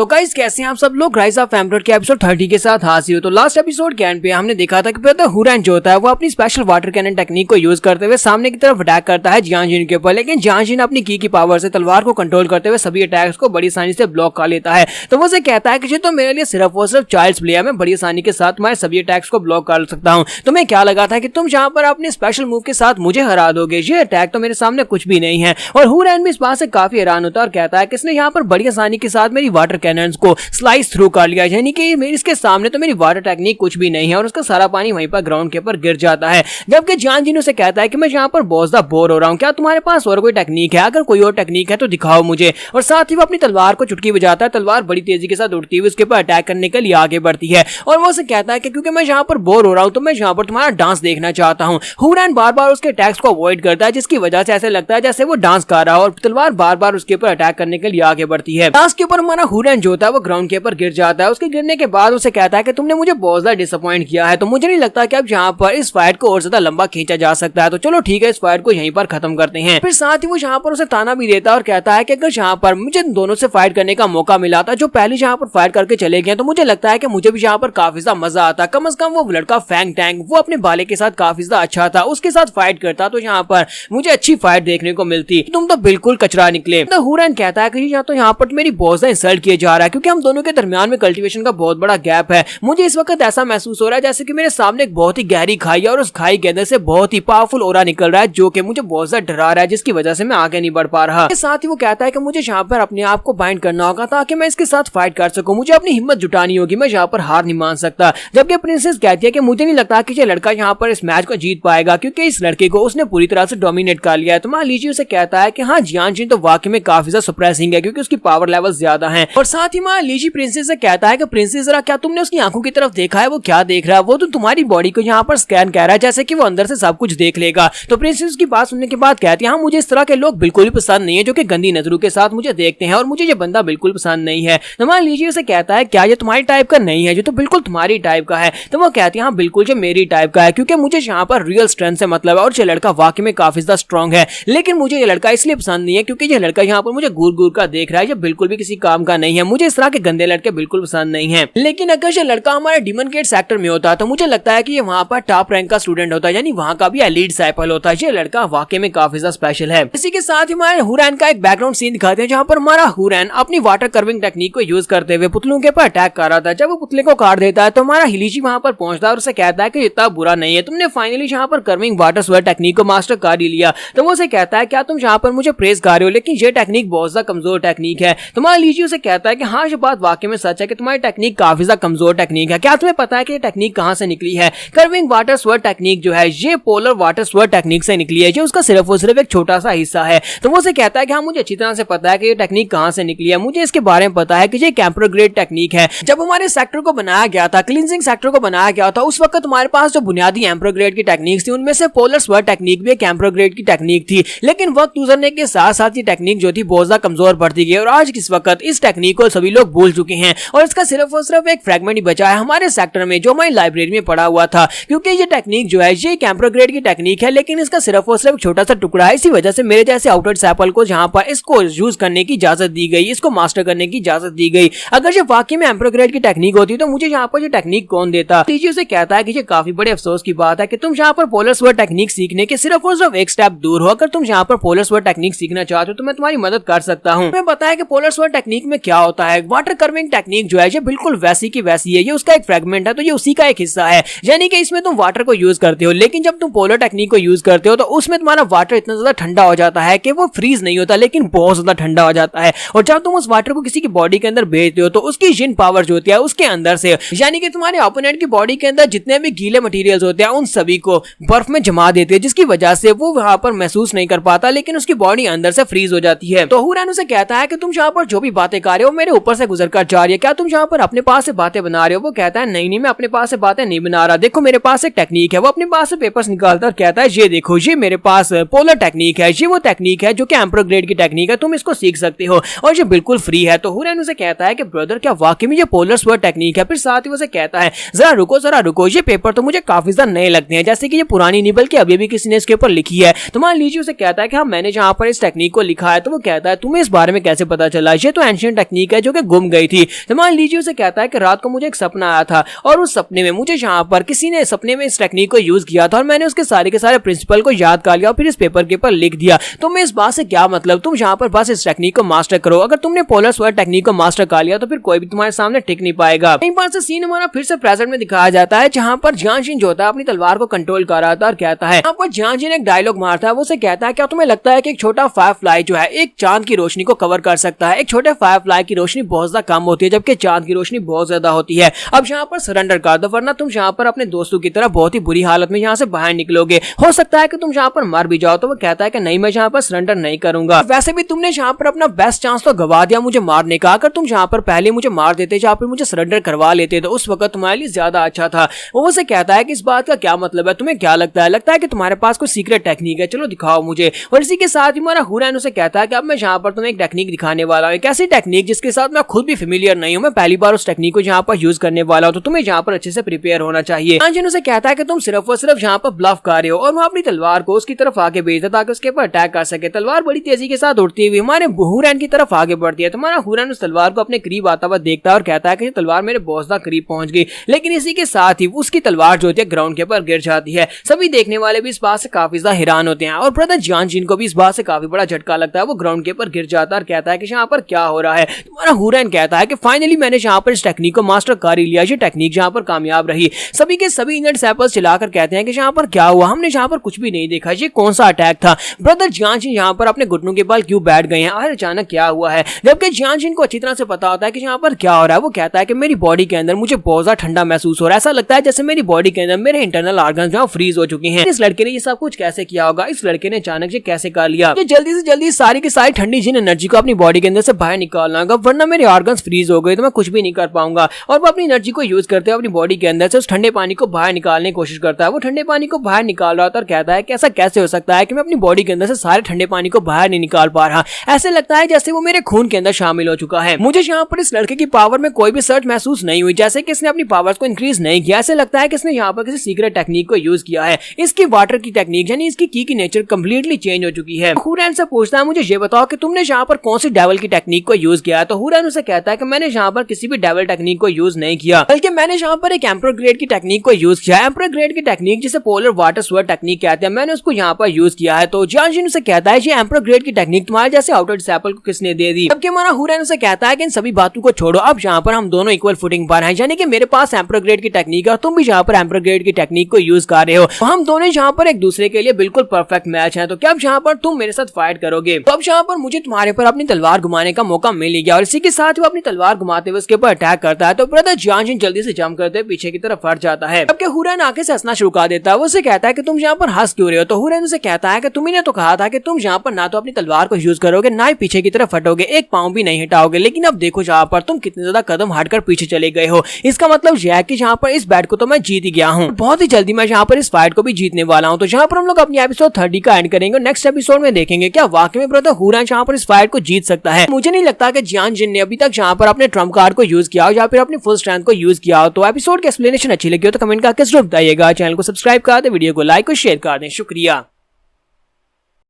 तो गाइस कैसे हैं आप सब लोग। राइज ऑफ एम्परर के एपिसोड 30 के साथ हाजिर हो। तो लास्ट एपिसोड के एंड पे हमने देखा था कि ब्रदर हुरैन जो होता है वो अपनी स्पेशल वाटर कैनन टेक्निक को यूज करते हुए सामने की तरफ अटैक करता है जियान जिन के ऊपर, लेकिन जियान जिन अपनी की पावर से तलवार को कंट्रोल करते हुए सभी अटैक्स को बड़ी आसानी से ब्लॉक कर लेता है। तो वो से कहता है कि तो मेरे लिए सिर्फ और सिर्फ चाइल्ड्स प्ले है, मैं बड़ी आसानी के साथ तुम्हारे सभी अटैक्स को ब्लॉक कर सकता हूँ। तुम्हें क्या लगा था कि तुम जहाँ पर अपने स्पेशल मूव के साथ मुझे हरा दोगे, ये अटैक तो मेरे सामने कुछ भी नहीं है। और हुरैन भी इस बात से काफी हैरान होता है और कहता है कि इसने यहाँ पर बड़ी आसानी के साथ मेरी वाटर कैनन्स को स्लाइस थ्रू कर लिया, यानी कि इसके सामने तो मेरी वाटर टेक्निक कुछ भी नहीं है और उसका सारा पानी वहीं पर ग्राउंड के ऊपर गिर जाता है। जबकि जियान जिन उसे कहता है कि मैं यहाँ पर बहुत ज्यादा बोर हो रहा हूँ, क्या तुम्हारे पास और कोई टेक्निक है? अगर कोई और टेक्निक है तो दिखाओ मुझे। और साथ ही वो अपनी तलवार को चुटकी बजाता है, तलवार बड़ी तेजी के साथ उड़ती हुई उसके ऊपर अटैक करने के लिए आगे बढ़ती है। और वो उसे कहता है कि क्योंकि मैं यहाँ पर बोर हो रहा हूँ तो मैं यहाँ पर तुम्हारा डांस देखना चाहता हूँ। हुरैन बार बार उसके अटैक्स को अवॉइड करता है, जिसकी वजह से ऐसे लगता है जैसे वो डांस कर रहा है और तलवार बार बार उसके ऊपर अटैक करने के लिए आगे बढ़ती है। डांस के ऊपर हमारा हुरैन जो होता है वो ग्राउंड के ऊपर गिर जाता है। उसके गिरने के बाद उसे कहता है कि तुमने मुझे बहुत ज्यादा डिसअपॉइंट किया है, तो मुझे नहीं लगता कि अब यहाँ पर इस फाइट को और ज्यादा लंबा खींचा जा सकता है, तो चलो ठीक है इस फाइट को यहीं पर खत्म करते हैं। फिर साथ ही वो यहाँ पर उसे ताना भी देता है और कहता है कि अगर यहाँ पर मुझे दोनों से फाइट करने का मौका मिला था जो पहले यहाँ पर फाइट करके चले गए, तो मुझे लगता है कि मुझे भी यहाँ पर काफी ज्यादा मजा आता। कम से कम वो लड़का फैंग टैंग वो अपने बाले के साथ काफी ज्यादा अच्छा था, उसके साथ फाइट करता तो यहाँ पर मुझे अच्छी फाइट देखने को मिलती। तुम तो बिल्कुल कचरा निकले। तो हुरैन कहता है कि तो यहाँ पर मेरी बहुत ज्यादा इंसल्ट किया जा रहा है क्योंकि हम दोनों के दरमियान में कल्टीवेशन का बहुत बड़ा गैप है। मुझे इस वक्त ऐसा महसूस हो रहा है जैसे कि मेरे सामने एक बहुत ही गहरी खाई है और उस खाई के अंदर से बहुत ही पावरफुल ऑरा निकल रहा है जो कि मुझे बहुत ज्यादा डरा रहा है, जिसकी वजह से मैं आगे नहीं बढ़ पा रहा। साथ ही वो कहता है कि मुझे यहाँ पर अपने आप को बाइंड करना होगा ताकि मैं इसके साथ फाइट कर सकूं, मुझे अपनी हिम्मत जुटानी होगी, मैं यहाँ पर हार नहीं मान सकता। जबकि प्रिंसेस कहती है कि मुझे नहीं लगता कि ये लड़का यहाँ पर इस मैच को जीत पाएगा क्योंकि इस लड़के को उसने पूरी तरह से डोमिनेट कर लिया है। तो मान लीजिए उसे कहता है कि हाँ जियान जिन तो वाकई में काफी ज्यादा सप्रेसिंग है क्योंकि उसकी पावर लेवल ज्यादा है। और साथ ही मान लीजिए प्रिंसेस से कहता है कि प्रिंसेस जरा क्या तुमने उसकी आंखों की तरफ देखा है, वो क्या देख रहा है? वो तो तुम्हारी बॉडी को यहाँ पर स्कैन कर रहा है जैसे कि वो अंदर से सब कुछ देख लेगा। तो प्रिंसेस की बात सुनने के बाद कहती है हाँ मुझे इस तरह के लोग बिल्कुल भी पसंद नहीं है जो कि गंदी नजरों के साथ मुझे देखते हैं और मुझे ये बंदा बिल्कुल पसंद नहीं है। तो मान लीजिए उसे कहता है क्या ये तुम्हारी टाइप का नहीं है? जो तो बिल्कुल तुम्हारी टाइप का है। तो वो कहती है हाँ बिल्कुल ये मेरी टाइप का है क्योंकि मुझे यहाँ पर रियल स्ट्रेंथ से मतलब है और ये लड़का वाकई में काफी ज्यादा स्ट्रॉन्ग है। लेकिन मुझे ये लड़का इसलिए पसंद नहीं है क्योंकि ये लड़का यहाँ पर मुझे घूर घूर का देख रहा है, ये बिल्कुल भी किसी काम का नहीं है। मुझे इस तरह के गंदे लड़के बिल्कुल पसंद नहीं है। लेकिन अगर ये लड़का हमारे डीमन गेट सेक्टर में होता तो मुझे लगता है कि ये वहाँ पर टॉप रैंक का स्टूडेंट होता, यानी वहाँ का भी एलीट डिसाइपल होता। ये लड़का वाकई में काफी ज्यादा स्पेशल है। इसी के साथ ही हमारे हुरैन का एक बैकग्राउंड सीन दिखाते हैं जहाँ पर हमारा हुरैन अपनी वाटर कर्विंग टेक्निक को यूज करते हुए पुतलों के ऊपर अटैक कर रहा था। जब वो पुतले को काट देता है तो हमारा हिलीजी वहाँ पर पहुंचता है और उसे कहता है कि इतना बुरा नहीं है, तुमने फाइनली यहाँ पर कर्विंग वाटर स्वर्ड टेक्निक को मास्टर कर ही लिया। तो वो उसे कहता है क्या तुम यहाँ पर मुझे प्रेज कर रहे हो, लेकिन ये टेक्निक बहुत ज्यादा कमजोर टेक्निक है। तो हमारा हिलीजी उसे कहता है कि हाँ ये बात वाकई में सच है कि तुम्हारी टेक्निक काफी ज्यादा कमजोर टेक्निक है। क्या तुम्हें पता है कि ये टेक्निक कहाँ से निकली है? कर्विंग वाटर स्वर्ड टेक्निक जो है ये पोलर वाटर स्वर्ड टेक्निक से निकली है, जो उसका सिर्फ और सिर्फ एक छोटा सा हिस्सा है। तो वो उसे कहता है कि हाँ मुझे अच्छी तरह से पता है कि ये टेक्निक कहाँ से निकली है, मुझे इसके बारे में पता है कि ये एम्परर ग्रेड टेक्निक है। जब हमारे सेक्टर को बनाया गया था, क्लींजिंग सेक्टर को बनाया गया था, उस वक्त हमारे पास जो बुनियादी एम्परर ग्रेड की टेक्निक थी उनमें से पोलर स्वर्ड टेक्निक भी एक एम्परर ग्रेड की टेक्निक थी। लेकिन वक्त गुजरने के साथ साथ ये टेक्निक जो थी बहुत ज्यादा कमजोर बढ़ती गई और आज किस वक्त इस टेक्निक को सभी लोग भूल चुके हैं और इसका सिर्फ और सिर्फ एक फ्रेगमेंट ही बचा है हमारे सेक्टर में जो हमारी लाइब्रेरी में पड़ा हुआ था। क्योंकि ये टेक्निक जो है ये एक एम्परर ग्रेड की टेक्निक है लेकिन इसका सिर्फ और सिर्फ छोटा सा टुकड़ा है। इसी वजह से मेरे जैसे आउटर डिसाइपल को जहां पर इसको यूज करने की इजाजत दी गई, इसको मास्टर करने की इजाजत दी गई। अगर ये वाकई में एम्परर ग्रेड की टेक्निक होती तो मुझे यहाँ पर ये टेक्निक कौन देता? टीजी उसे कहता है कि ये काफी बड़े अफसोस की बात है कि तुम यहाँ पर पोलर स्वर्ड टेक्निक सीखने के सिर्फ और सिर्फ एक स्टेप दूर हो। अगर तुम यहाँ पर पोलर स्वर्ड टेक्निक सीखना चाहते हो तो मैं तुम्हारी मदद कर सकता हूँ। मैं बताया कि पोलर स्वर्ड टेक्निक में क्या होता है। वाटर कर्विंग टेक्निक जो है ये बिल्कुल वैसी की वैसी है, ये उसका एक फ्रेगमेंट है, तो ये उसी का एक हिस्सा है। यानी कि इसमें तुम वाटर को यूज करते हो, लेकिन जब तुम पोलर टेक्निक को यूज करते हो तो उसमें तुम्हारा वाटर इतना ज्यादा ठंडा हो जाता है कि वो फ्रीज नहीं होता लेकिन बहुत ज्यादा ठंडा हो जाता है। और जब तुम उस वाटर को किसी की बॉडी के अंदर भेजते हो तो उसकी जिन पावर जो होती है उसके अंदर से, यानी कि तुम्हारे ओपोनेंट की बॉडी के अंदर जितने भी गीले मटेरियल्स होते हैं उन सभी को बर्फ में जमा देते हैं, जिसकी वजह से वो वहां पर महसूस नहीं कर पाता लेकिन उसकी बॉडी अंदर से फ्रीज हो जाती है। तो हुरैन उसे कहता है कि तुम यहाँ पर जो भी बातें कर रहे हो मेरे ऊपर से गुजर कर जा रही है, क्या तुम यहाँ पर अपने पास से बातें बना रहे हो? वो कहता है नहीं मैं अपने पास से बातें नहीं बना रहा, देखो मेरे पास एक टेक्निक है। वो अपने पास से पेपर्स निकालता और कहता है ये देखो ये मेरे पास पोलर टेक्निक है, ये वो टेक्निक है जो कि एम्परर ग्रेड की टेक्निक है, तुम इसको सीख सकते हो और ये बिल्कुल फ्री है। तो हुरैन उसे कहता है कि ब्रदर क्या वाकई में ये पोलर स्वर्ड टेक्निक है? फिर साथ ही उसे कहता है जरा रुको, ये पेपर तो मुझे काफी ज्यादा नए लगते हैं, जैसे कि ये पुरानी निबल की अभी भी किसी ने इसके ऊपर लिखी है। तो मान लीजिए उसे कहता है कि हाँ मैंने जहाँ पर इस टेक्निक को लिखा है। तो वो कहता है तुम्हें इस बारे में कैसे पता चला? ये तो एंशिएंट टेक्निक टेक्निक है जो कि गुम गई थी। तो मान लीजिए उसे कहता है कि रात को मुझे एक सपना आया था और उस सपने में मुझे यहाँ पर किसी ने सपने में इस टेक्निक को यूज किया था और मैंने उसके सारे के सारे प्रिंसिपल को याद कर लिया और फिर इस पेपर के ऊपर लिख दिया। तो मैं इस बात से क्या मतलब, तुम यहाँ पर बस इस टेक्निक को मास्टर करो। अगर तुमने पोलर स्वर्ड टेक्निक को मास्टर कर लिया तो फिर कोई भी तुम्हारे सामने टिक नहीं पाएगा। एक बार से सीन हमारा फिर से प्रेजेंट में दिखाया जाता है जहाँ पर जियान जिन जो होता है अपनी तलवार को कंट्रोल कर रहा था और कहता है, यहाँ पर जियान जिन एक डायलॉग मारता है। वो से कहता है क्या तुम्हें लगता है कि एक छोटा फायरफ्लाई जो है एक चांद की रोशनी को कवर कर सकता है? एक छोटे फायरफ्लाई की रोशनी बहुत ज्यादा कम होती है जबकि चांद की रोशनी बहुत ज्यादा होती है। अब यहाँ पर सरेंडर कर दो वरना तुम यहाँ पर अपने दोस्तों की तरह बहुत ही बुरी हालत में यहाँ से बाहर निकलोगे। हो सकता है कि तुम यहाँ पर मर भी जाओ। तो वो कहता है कि नहीं, मैं यहाँ पर सरेंडर नहीं करूंगा। वैसे भी तुमने यहाँ पर अपना बेस्ट चांस तो गवा दिया मुझे मारने का। अगर तुम यहाँ पर पहले मुझे मार देते या फिर मुझे सरेंडर करवा लेते तो उस वक्त तुम्हारे लिए ज्यादा अच्छा था। वो उसे कहता है कि इस बात का क्या मतलब है, तुम्हें क्या लगता है? लगता है कि तुम्हारे पास कोई सीक्रेट टेक्निक है, चलो दिखाओ मुझे। और इसी के साथ ही हमारा हुरैन उसे कहता है कि अब मैं यहाँ पर तुम्हें एक टेक्निक दिखाने वाला हूँ, एक ऐसी टेक्निक जिसके साथ मैं खुद भी फेमिलियर नहीं हूँ। मैं पहली बार उस टेक्निक को यहाँ पर यूज करने वाला हूँ, तो तुम्हें यहाँ पर अच्छे से प्रिपेयर होना चाहिए। जियान उसे कहता है कि तुम सिर्फ और सिर्फ यहाँ पर ब्लफ कर रहे हो और वो अपनी तलवार को उसकी तरफ आगे भेजता ताकि उसके ऊपर अटैक कर सके। तलवार बड़ी तेजी के साथ उड़ती हुई हमारे हुरैन की तरफ आगे बढ़ती है। तो हमारा हुरैन उस तलवार को अपने करीब आता हुआ देखता है और कहता है कि तलवार मेरे बहुत ज्यादा करीब पहुंच गई। लेकिन इसी के साथ ही उसकी तलवार जो होती है ग्राउंड के ऊपर गिर जाती है। सभी देखने वाले भी इस बात से काफी ज्यादा हैरान होते हैं और ब्रदर जियान जिन को भी इस बात से काफी बड़ा झटका लगता है। वो ग्राउंड के ऊपर गिर जाता है और कहता है कि यहाँ पर क्या हो रहा है। तुम्हारा हुरैन कहता है कि फाइनली मैंने यहाँ पर इस टेक्निक को मास्टर कर ही लिया। ये टेक्निक यहाँ पर कामयाब रही। सभी के सभी इंजर्ड सैपर्स चिल्लाकर कहते हैं कि यहाँ पर क्या हुआ, हमने यहाँ पर कुछ भी नहीं देखा, ये कौन सा अटैक था? ब्रदर जियान जिन यहाँ पर अपने घुटनों के बल क्यों बैठ गए हैं और अचानक क्या हुआ है? जबकि जियान जिन को अच्छी तरह से पता होता है कि यहाँ पर क्या हो रहा है। वो कहता है कि मेरी बॉडी के अंदर मुझे बहुत ज्यादा ठंडा महसूस हो रहा है। ऐसा लगता है जैसे मेरी बॉडी के अंदर मेरे इंटरनल ऑर्गन्स जो फ्रीज हो चुके हैं। इस लड़के ने ये सब कुछ कैसे किया होगा? इस लड़के ने अचानक ये कैसे कर लिया? ये जल्दी से जल्दी सारी की सारी ठंडी जिन एनर्जी को अपनी बॉडी के अंदर से बाहर निकालना होगा वरना मेरे ऑर्गन्स फ्रीज हो गए तो मैं कुछ भी नहीं कर पाऊंगा। और वो अपनी एनर्जी को यूज करते हुए अपनी बॉडी के अंदर से उस ठंडे पानी को बाहर निकालने की कोशिश करता है। वो ठंडे पानी को बाहर निकाल रहा था और कहता है कि ऐसा कैसे हो सकता है कि मैं अपनी बॉडी के अंदर से सारे ठंडे पानी को बाहर नहीं निकाल पा रहा। ऐसे लगता है जैसे वो मेरे खून के अंदर शामिल हो चुका है। मुझे यहाँ पर इस लड़के की पावर में कोई भी सर्च महसूस नहीं हुई, जैसे कि इसने अपनी पावर्स को इंक्रीज नहीं किया। ऐसे लगता है कि इसने यहाँ पर किसी सीक्रेट टेक्निक को यूज किया है। इसकी वाटर की टेक्निक यानी इसकी की नेचर कंप्लीटली चेंज हो चुकी है। हुरैन से पूछता है मुझे ये बताओ कि तुमने यहाँ पर कौन सी डेविल की टेक्निक को यूज किया है? तो हुरैन उसे कहता है कि मैंने यहाँ पर किसी भी डेविल टेक्निक को यूज नहीं किया बल्कि मैंने यहाँ पर एक एम्परर ग्रेड की टेक्निक को यूज किया। एम्परर ग्रेड की टेक्निक जिसे पोलर वाटर स्वर्ड टेक्निक कहते हैं, मैंने उसको यहाँ पर यूज किया है। तो जियान जिन उसे कहता है ये एम्परर ग्रेड की टेक्निक तुम्हारे जैसे आउटर डिसिपल को किसने दे दी? जबकि हमारा हुरैन उसे कहता है कि इन सभी बातों को छोड़ो, अब यहाँ पर हम दोनों इक्वल फुटिंग पर हैं, यानी कि मेरे पास एम्परर ग्रेड की टेक्निक है और तुम भी यहाँ पर एम्परर ग्रेड की टेक्निक को यूज कर रहे हो। हम दोनों यहाँ पर एक दूसरे के लिए बिल्कुल परफेक्ट मैच है। तो क्या अब यहाँ पर तुम मेरे साथ फाइट करोगे? तो अब यहाँ पर मुझे तुम्हारे पर अपनी तलवार घुमाने का मौका मिल गया और इसी के साथ वो अपनी तलवार घुमाते हुए उसके ऊपर अटैक करता है। तो ब्रदर जियान जिन जल्दी से जंप करते पीछे की तरफ हट जाता है। जबकि हुरैन आके से हंसना शुरू कर देता है। वो उसे कहता है कि तुम यहाँ पर हंस क्यों रहे हो? तो हुरैन उसे कहता है कि तुम्ही ने तो कहा था कि तुम यहाँ पर ना तो अपनी तलवार को यूज करोगे ना ही पीछे की तरफ हटोगे, एक पांव भी नहीं हटाओगे, लेकिन अब देखो यहाँ पर तुम कितने ज्यादा कदम हटकर पीछे चले गए हो। इसका मतलब यह है कि यहाँ पर इस बैट को तो मैं जीत ही गया हूँ। बहुत ही जल्दी मैं यहाँ पर इस फाइट को भी जीतने वाला हूँ। तो यहाँ पर हम लोग अपनी एपिसोड 30 का एंड करेंगे। नेक्स्ट एपिसोड में देखेंगे क्या वाकई में ब्रदर हुरैन यहाँ पर इस फाइट को जीत सकता है। मुझे नहीं लगता कि जियान जिन ने अभी तक यहाँ पर अपने ट्रम्प कार्ड को यूज किया हो या फिर अपनी फुल स्ट्रेंथ को यूज किया हो। तो एपिसोड की एक्सप्लेनेशन अच्छी लगी हो तो कमेंट करके जरूर बताइएगा। चैनल को सब्सक्राइब कर दे, वीडियो को लाइक और शेयर कर दें। शुक्रिया।